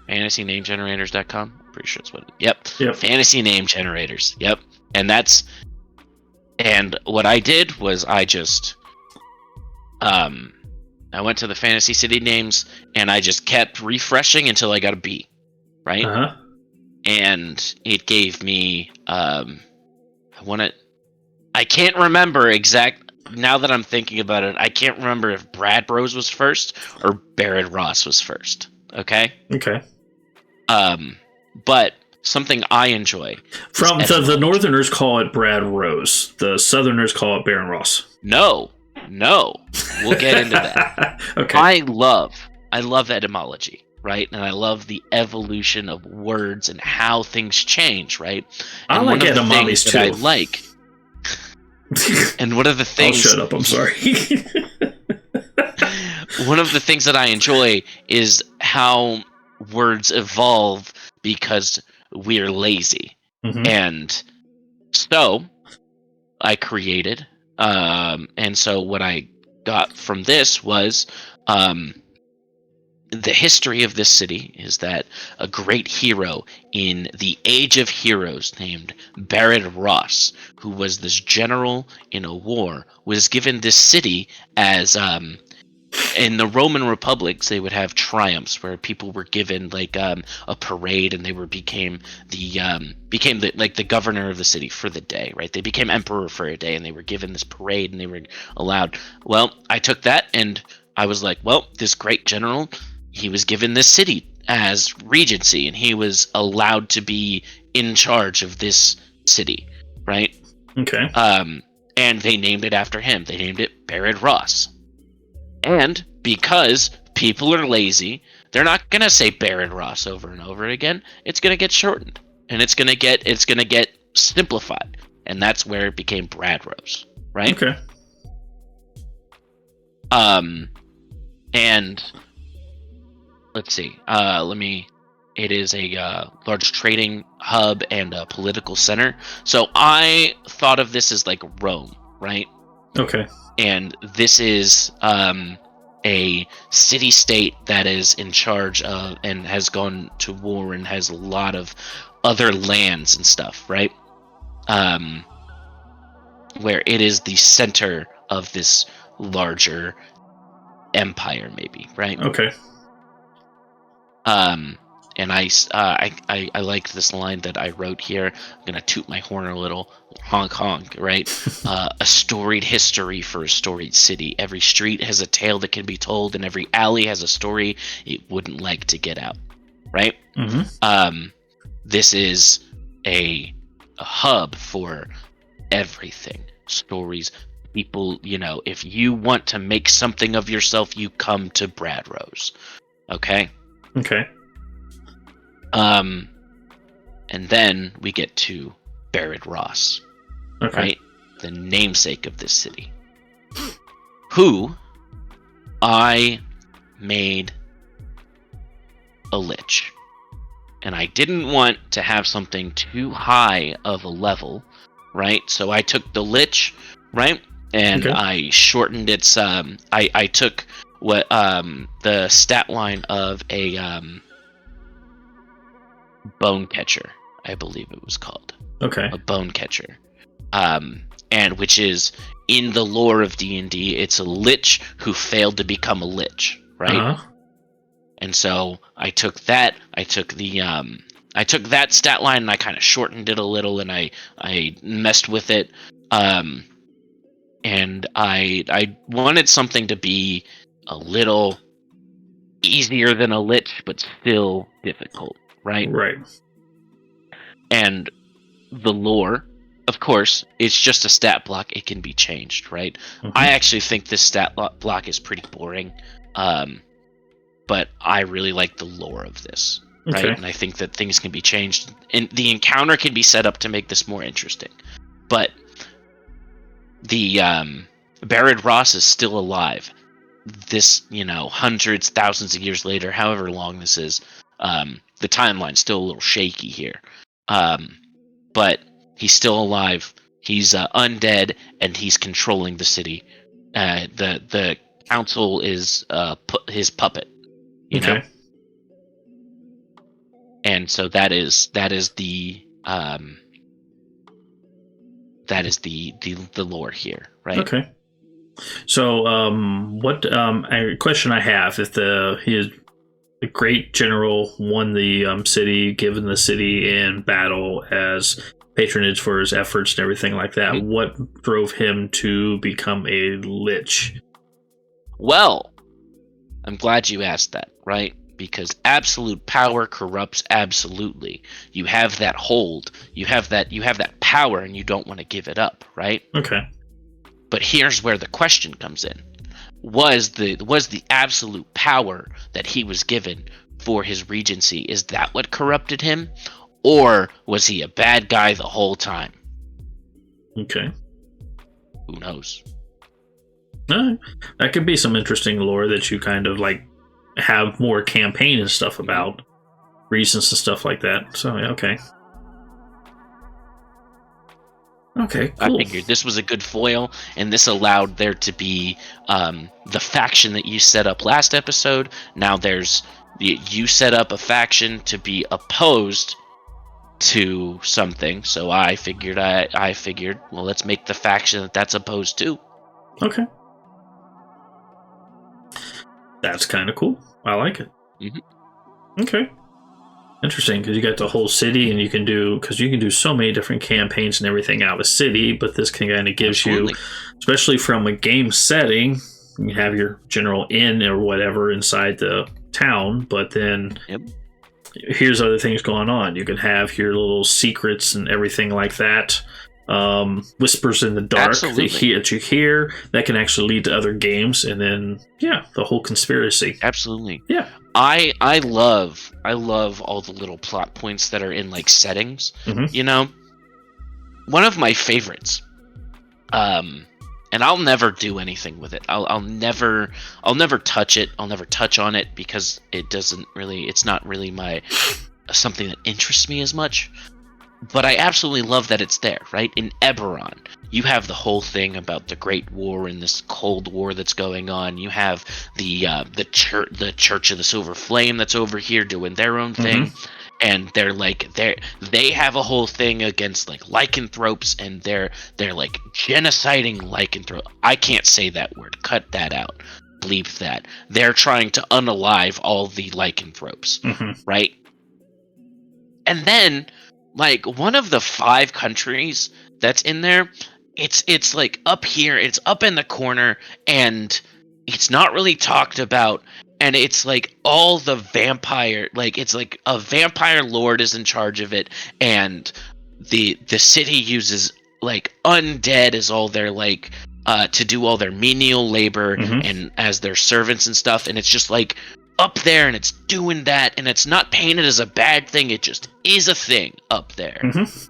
fantasynamegenerators.com? Pretty sure it's what. Yep. Fantasy name generators. Yep. And what I did was I just I went to the fantasy city names and I just kept refreshing until I got a B, right? And it gave me I can't remember now that I'm thinking about it, I can't remember if Brad Rose was first or Barrett Ross was first. Okay. But something I enjoy. From the Northerners call it Brad Rose. The Southerners call it Baron Ross. No. We'll get into that. Okay. I love etymology, right? And I love the evolution of words and how things change, right? And I like etymologies too. I like. And one of the things... I'll shut up, I'm sorry. One of the things that I enjoy is how words evolve because we're lazy. And so I created... and so what I got from this was... the history of this city is that a great hero in the Age of Heroes named Barrett Ross, who was this general in a war, was given this city as in the Roman republics they would have triumphs where people were given like a parade and they became the governor of the city for the day, right? They became emperor for a day and they were given this parade and they were allowed. Well, I took that and I was like, well, this great general, he was given this city as regency and he was allowed to be in charge of this city, right? Okay. And they named it after him. They named it Barrett Ross. And because people are lazy, they're not going to say Barrett Ross over and over again. It's going to get shortened and it's going to get simplified. And that's where it became Brad Rose, right? Okay. And let's see. It is a large trading hub and a political center. So I thought of this as like Rome, right? Okay. And this is a city-state that is in charge of and has gone to war and has a lot of other lands and stuff, right? Where it is the center of this larger empire, maybe, right? Okay. And I liked this line that I wrote here. I'm gonna toot my horn a little, honk honk, right? A storied history for a storied city. Every street has a tale that can be told, and every alley has a story it wouldn't like to get out, right? Mm-hmm. This is a hub for everything. Stories, people. If you want to make something of yourself, you come to Bradrose. Okay. Okay. And then we get to Barrett Ross, Okay. right? The namesake of this city, who I made a lich. And I didn't want to have something too high of a level, right? So I took the lich, right? And Okay. I shortened its I took what the stat line of a bone catcher, I believe it was called. Okay. A bone catcher. And which is in the lore of D&D, it's a lich who failed to become a lich, right? Uh-huh. And so I took that. I took that stat line and I kind of shortened it a little, and I messed with it. And I wanted something to be a little easier than a lich, but still difficult, right? Right. And the lore, of course, it's just a stat block. It can be changed, right? Mm-hmm. I actually think this stat block is pretty boring. But I really like the lore of this, right? Okay. And I think that things can be changed, and the encounter can be set up to make this more interesting. But the Barrett Ross is still alive. This, hundreds, thousands of years later, however long this is, the timeline's still a little shaky here. But he's still alive. He's undead, and he's controlling the city. The council is his puppet. Okay. And so that is the lore here, right? Okay. So, what a question I have: if the great general won the city, given the city in battle as patronage for his efforts and everything like that, Mm-hmm. what drove him to become a lich? Well, I'm glad you asked that, right? Because absolute power corrupts absolutely. You have that hold, you have that power, and you don't want to give it up, right? Okay. But here's where the question comes in. Was the absolute power that he was given for his regency, is that what corrupted him? Or was he a bad guy the whole time? Okay. Who knows? That could be some interesting lore that you kind of like have more campaign and stuff about, reasons and stuff like that. So okay. Okay, cool. I figured this was a good foil, and this allowed there to be the faction that you set up last episode. Now you set up a faction to be opposed to something. So I figured, well, let's make the faction that's opposed to. Okay. That's kind of cool. I like it. Mm-hmm. Okay. Interesting, because you got the whole city, and you can do so many different campaigns and everything out of a city, but this kind of gives Absolutely. you, especially from a game setting, you have your general inn or whatever inside the town, but then here's other things going on. You can have your little secrets and everything like that. Whispers in the dark that you hear that can actually lead to other games, and then the whole conspiracy. Absolutely. Yeah. I love all the little plot points that are in like settings. Mm-hmm. One of my favorites. And I'll never do anything with it. I'll never touch it. I'll never touch on it because it's not really something that interests me as much. but I absolutely love that it's there, right? In Eberron, you have the whole thing about the Great War and this Cold War that's going on. You have the Church of the Silver Flame that's over here doing their own thing, and they have a whole thing against like lycanthropes, and they're like genociding lycanthrope. I can't say that word. Cut that out. Bleep that. They're trying to unalive all the lycanthropes, right? And then, like, one of the 5 countries that's in there, it's like up here, it's up in the corner, and it's not really talked about, and it's like all the vampire, like, it's like a vampire lord is in charge of it, and the city uses like undead as all their like to do all their menial labor and as their servants and stuff, and it's just like up there, and it's doing that, and it's not painted as a bad thing, it just is a thing up there,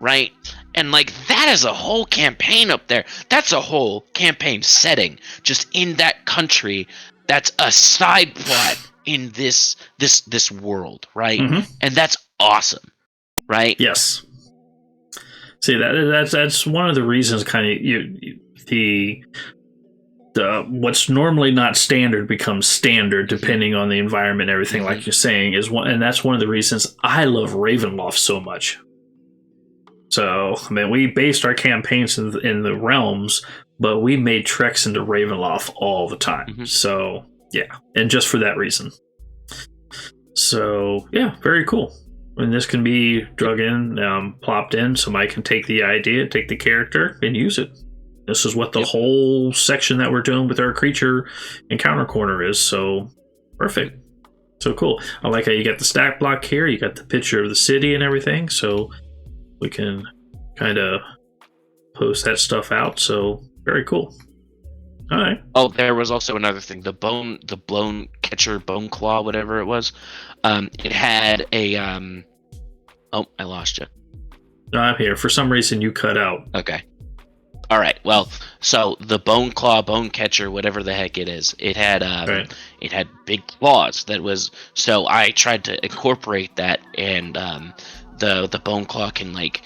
right? And like that is a whole campaign up there. That's a whole campaign setting just in that country. That's a side plot in this world, right? And that's awesome, right? Yes. See, that's one of the reasons kind of the what's normally not standard becomes standard depending on the environment and everything, like you're saying, and that's one of the reasons I love Ravenloft so much. So, I mean, we based our campaigns in the realms, but we made treks into Ravenloft all the time. So, yeah, and just for that reason. So, yeah, very cool. And this can be drug in, plopped in. Somebody can take the idea, take the character, and use it. This is what the whole section that we're doing with our creature encounter corner is. So, perfect. So cool. I like how you got the stack block here. You got the picture of the city and everything. So, we can kind of post that stuff out. So, very cool. All right. Oh, there was also another thing. The blown catcher, bone claw, whatever it was. It had a oh, I lost you. No, I'm here. For some reason, you cut out. Okay. All right. Well, so the bone claw, bone catcher, whatever the heck it is, it had it had big claws. That was so I tried to incorporate that, and the bone claw can like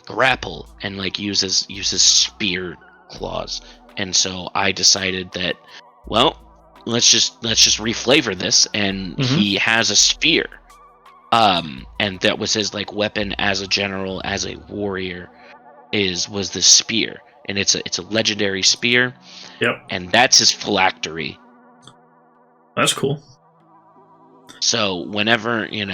grapple and like uses spear claws. And so I decided that, well, let's just reflavor this, and he has a spear, and that was his like weapon as a general, as a warrior, was the spear, and it's a legendary spear. Yep. And that's his phylactery. That's cool. So whenever I mean,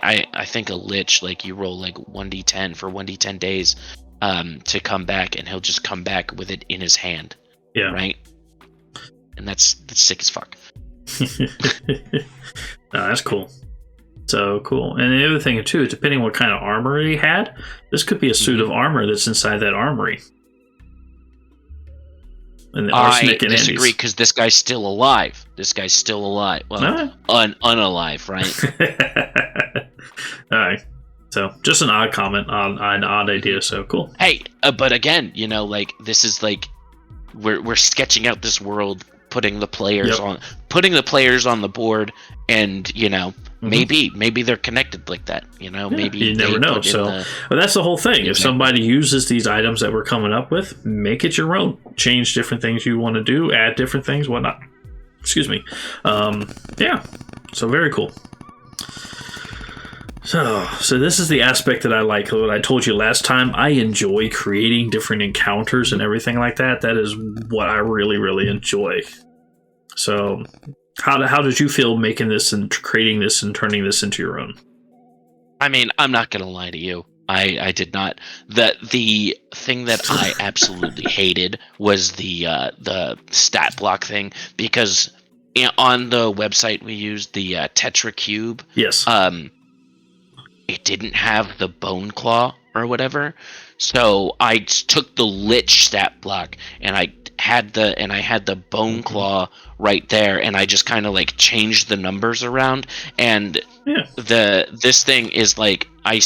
I think a lich, like you roll like 1d10 for 1d10 days. To come back, and he'll just come back with it in his hand. Yeah. Right? And that's sick as fuck. No, that's cool. So cool. And the other thing too is, depending on what kind of armor he had, this could be a suit of armor that's inside that armory. And I disagree, because this guy's still alive. Well, unalive, right? All right. So, just an odd comment on an odd idea. So cool. Hey, but again, like this is like we're sketching out this world, putting the players on the board, and maybe they're connected like that. Maybe you never know. So, but that's the whole thing. If somebody uses these items that we're coming up with, make it your own. Change different things you want to do. Add different things. Whatnot. Excuse me. Yeah. So very cool. So this is the aspect that I like. What I told you last time, I enjoy creating different encounters and everything like that. That is what I really, really enjoy. So how did you feel making this and creating this and turning this into your own? I mean, I'm not going to lie to you. I did not. The thing that I absolutely hated was the stat block thing, because on the website we used, the Tetra Cube. Yes. It didn't have the bone claw or whatever, so I took the lich stat block, and I had the bone claw right there, and I just kind of like changed the numbers around, and this thing is like I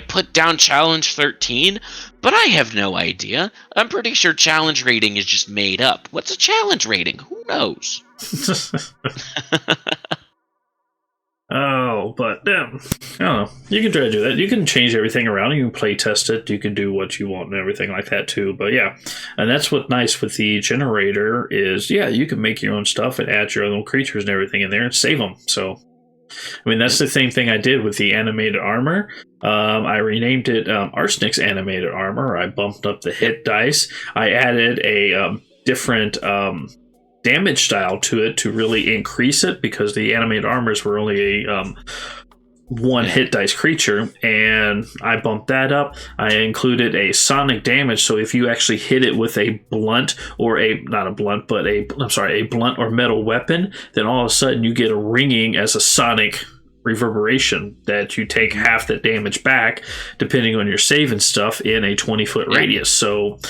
put down challenge 13, but I have no idea. I'm pretty sure challenge rating is just made up. What's a challenge rating? Who knows? Oh, but I don't know. You can try to do that. You can change everything around. You can play test it. You can do what you want and everything like that too. But yeah, and that's what's nice with the generator is, yeah, you can make your own stuff and add your own creatures and everything in there and save them. So, I mean, that's the same thing I did with the animated armor. I renamed it Arsenic's animated armor. I bumped up the hit dice. I added a different damage style to it to really increase it because the animated armors were only a one hit dice creature, and I bumped that up. I included a sonic damage, so if you actually hit it with a blunt or a blunt or metal weapon, then all of a sudden you get a ringing as a sonic reverberation that you take half the damage back depending on your save and stuff in a 20-foot radius. So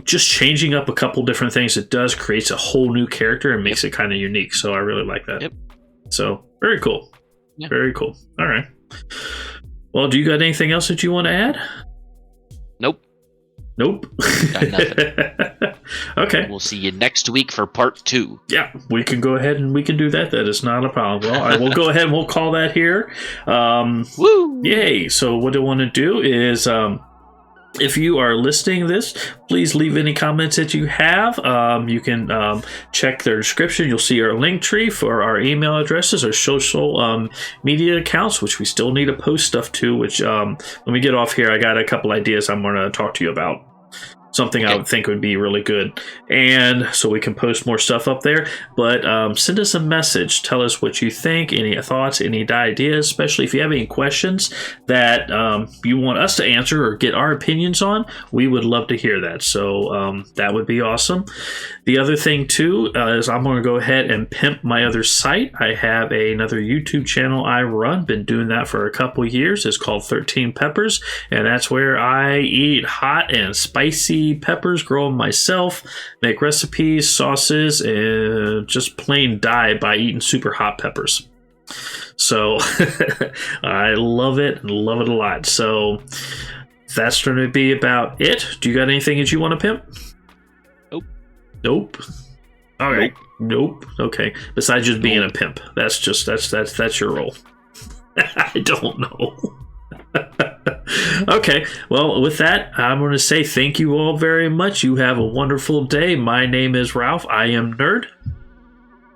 just changing up a couple different things, it does creates a whole new character and makes it kind of unique. So I really like that. So very cool. Very cool. All right. Well, do you got anything else that you want to add? Nope. Got nothing. Okay. We'll see you next week for part 2. Yeah, we can go ahead and we can do that. That is not a problem. Well, I will go ahead and we'll call that here. Woo! Yay. So what I want to do is if you are listening to this, please leave any comments that you have. You can check their description. You'll see our link tree for our email addresses, our social media accounts, which we still need to post stuff to, which when we get off here, I got a couple ideas I'm going to talk to you about. Something I would think would be really good. And so we can post more stuff up there. But send us a message. Tell us what you think, any thoughts, any ideas, especially if you have any questions that you want us to answer or get our opinions on. We would love to hear that. So that would be awesome. The other thing, too, is I'm going to go ahead and pimp my other site. I have another YouTube channel I run. Been doing that for a couple years. It's called 13 Peppers. And that's where I eat hot and spicy peppers, grow them myself, make recipes, sauces, and just plain die by eating super hot peppers. So I love it a lot. So that's going to be about it. Do you got anything that you want to pimp? Nope. All right. Nope. Okay. Besides just being a pimp, that's your role. I don't know. Okay, well, with that, I'm going to say thank you all very much. You have a wonderful day. My name is Ralph. I am Nerd.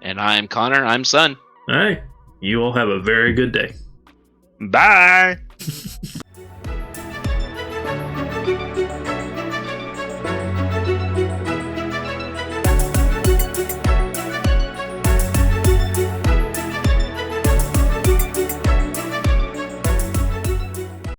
And I'm Connor. I'm Son. All right. You all have a very good day. Bye.